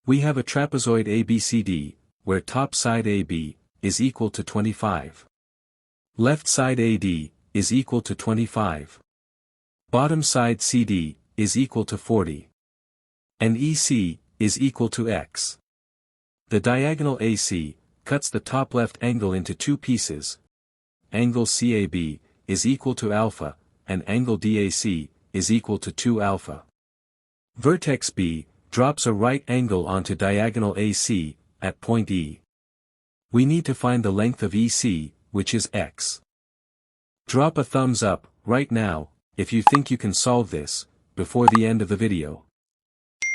We have a trapezoid ABCD, where top side AB is equal to 25. Left side AD is equal to 25. Bottom side CD is equal to 40. And EC is equal to X. The diagonal AC cuts the top left angle into two pieces. Angle CAB is equal to alpha, and angle DAC is equal to 2 alpha. Vertex B drops a right angle onto diagonal AC at point E. We need to find the length of EC, which is X. Drop a thumbs up right now if you think you can solve this before the end of the video.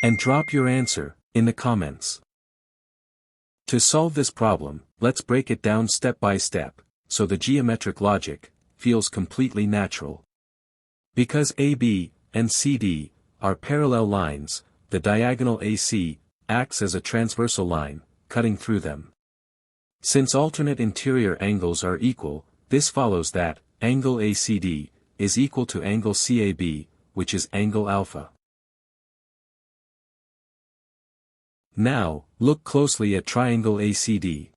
And drop your answer in the comments. To solve this problem, let's break it down step by step, so the geometric logic feels completely natural. Because AB and CD are parallel lines, the diagonal AC acts as a transversal line, cutting through them. Since alternate interior angles are equal, this follows that angle ACD is equal to angle CAB, which is angle alpha. Now, look closely at triangle ACD.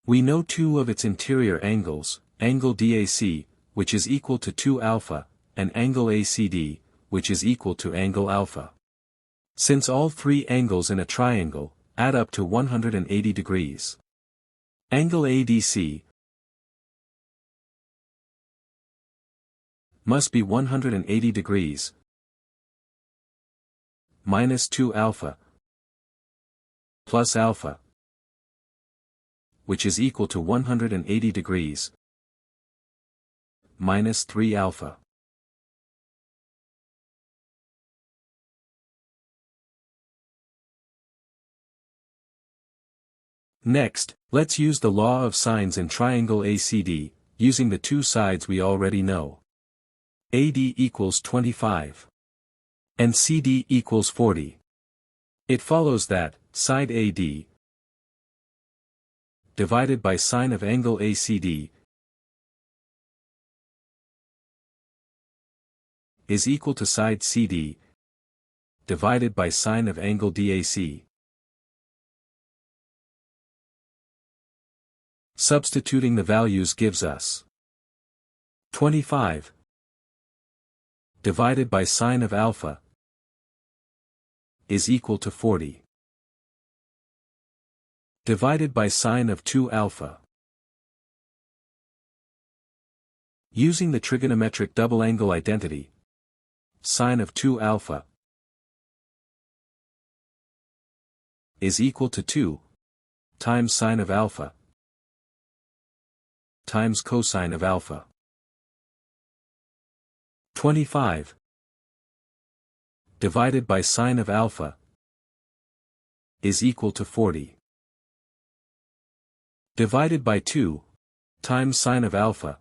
We know two of its interior angles, angle DAC, which is equal to 2 alpha, and angle ACD, which is equal to angle alpha. Since all three angles in a triangle add up to 180 degrees. Angle ADC must be 180 degrees minus 2 alpha plus alpha, which is equal to 180 degrees minus 3 alpha. Next, let's use the law of sines in triangle ACD, using the two sides we already know. AD equals 25. And CD equals 40. It follows that, side AD divided by sine of angle ACD is equal to side CD divided by sine of angle DAC. Substituting the values gives us 25 divided by sine of alpha is equal to 40 divided by sine of 2 alpha. Using the trigonometric double angle identity, sine of 2 alpha is equal to 2 times sine of alpha times cosine of alpha. 25 divided by sine of alpha is equal to 40 divided by 2 times sine of alpha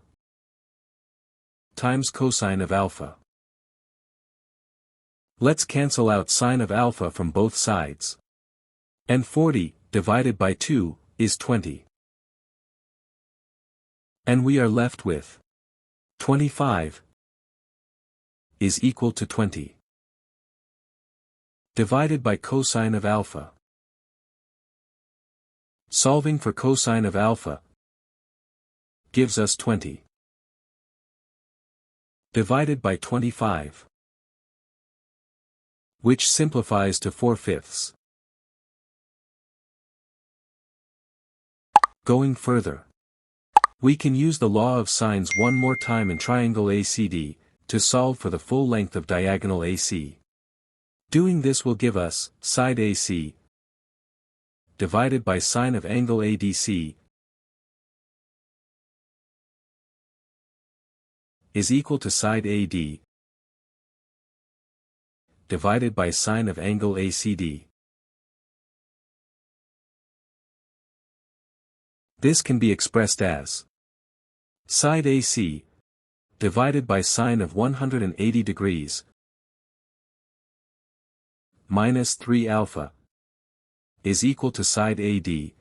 times cosine of alpha. Let's cancel out sine of alpha from both sides. And 40 divided by 2 is 20. And we are left with 25 is equal to 20 divided by cosine of alpha. Solving for cosine of alpha gives us 20 divided by 25, which simplifies to 4/5. Going further, we can use the law of sines one more time in triangle ACD to solve for the full length of diagonal AC. Doing this will give us side AC divided by sine of angle ADC is equal to side AD divided by sine of angle ACD. This can be expressed as side AC divided by sine of 180 degrees minus 3 alpha is equal to side AD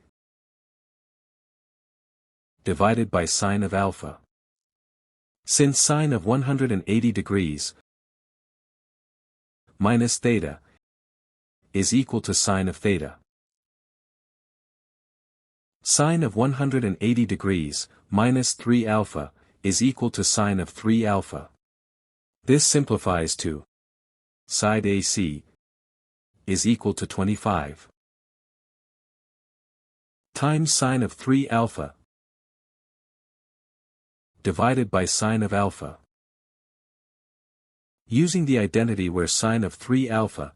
divided by sine of alpha. Since sine of 180 degrees minus theta is equal to sine of theta. Sine of 180 degrees, minus 3 alpha, is equal to sine of 3 alpha. This simplifies to side AC is equal to 25 times sine of 3 alpha divided by sine of alpha. Using the identity where sine of 3 alpha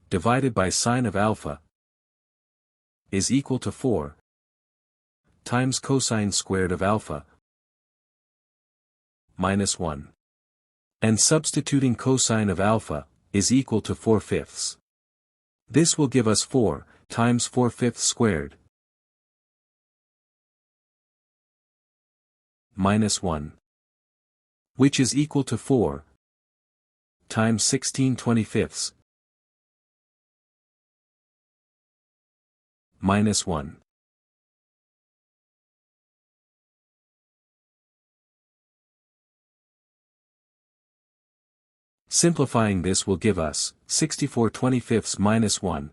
divided by sine of alpha is equal to 4 times cosine squared of alpha minus 1. And substituting cosine of alpha is equal to 4/5. This will give us 4 times 4/5 squared minus 1, which is equal to 4 times 16/25 minus 1. Simplifying this will give us 64/25 minus 1,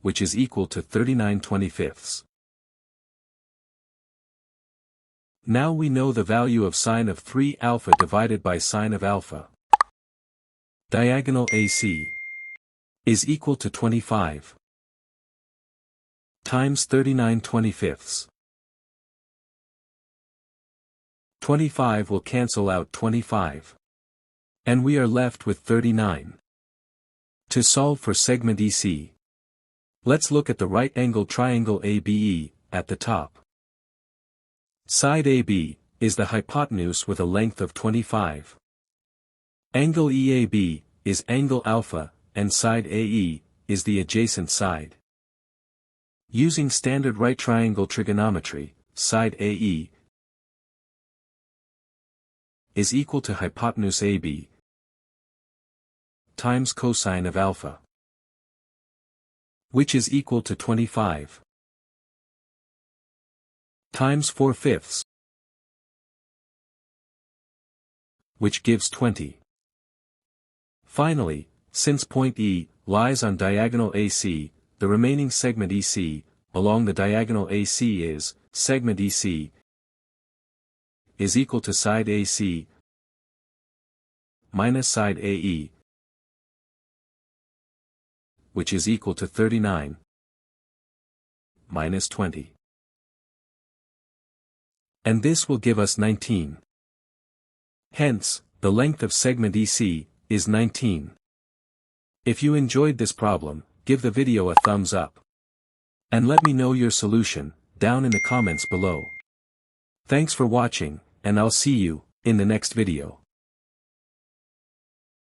which is equal to 39/25. Now we know the value of sine of 3 alpha divided by sine of alpha. Diagonal AC is equal to 25 times 39/25. 25 will cancel out 25. And we are left with 39. To solve for segment EC, let's look at the right-angled triangle ABE, at the top. Side AB is the hypotenuse with a length of 25. Angle EAB is angle alpha, and side AE is the adjacent side. Using standard right triangle trigonometry, side AE is equal to hypotenuse AB times cosine of alpha, which is equal to 25 times 4/5, which gives 20. Finally, since point E lies on diagonal AC, the remaining segment EC along the diagonal AC is segment EC is equal to side AC minus side AE, which is equal to 39 minus 20. And this will give us 19. Hence, the length of segment EC is 19. If you enjoyed this problem, give the video a thumbs up. And let me know your solution down in the comments below. Thanks for watching, and I'll see you in the next video.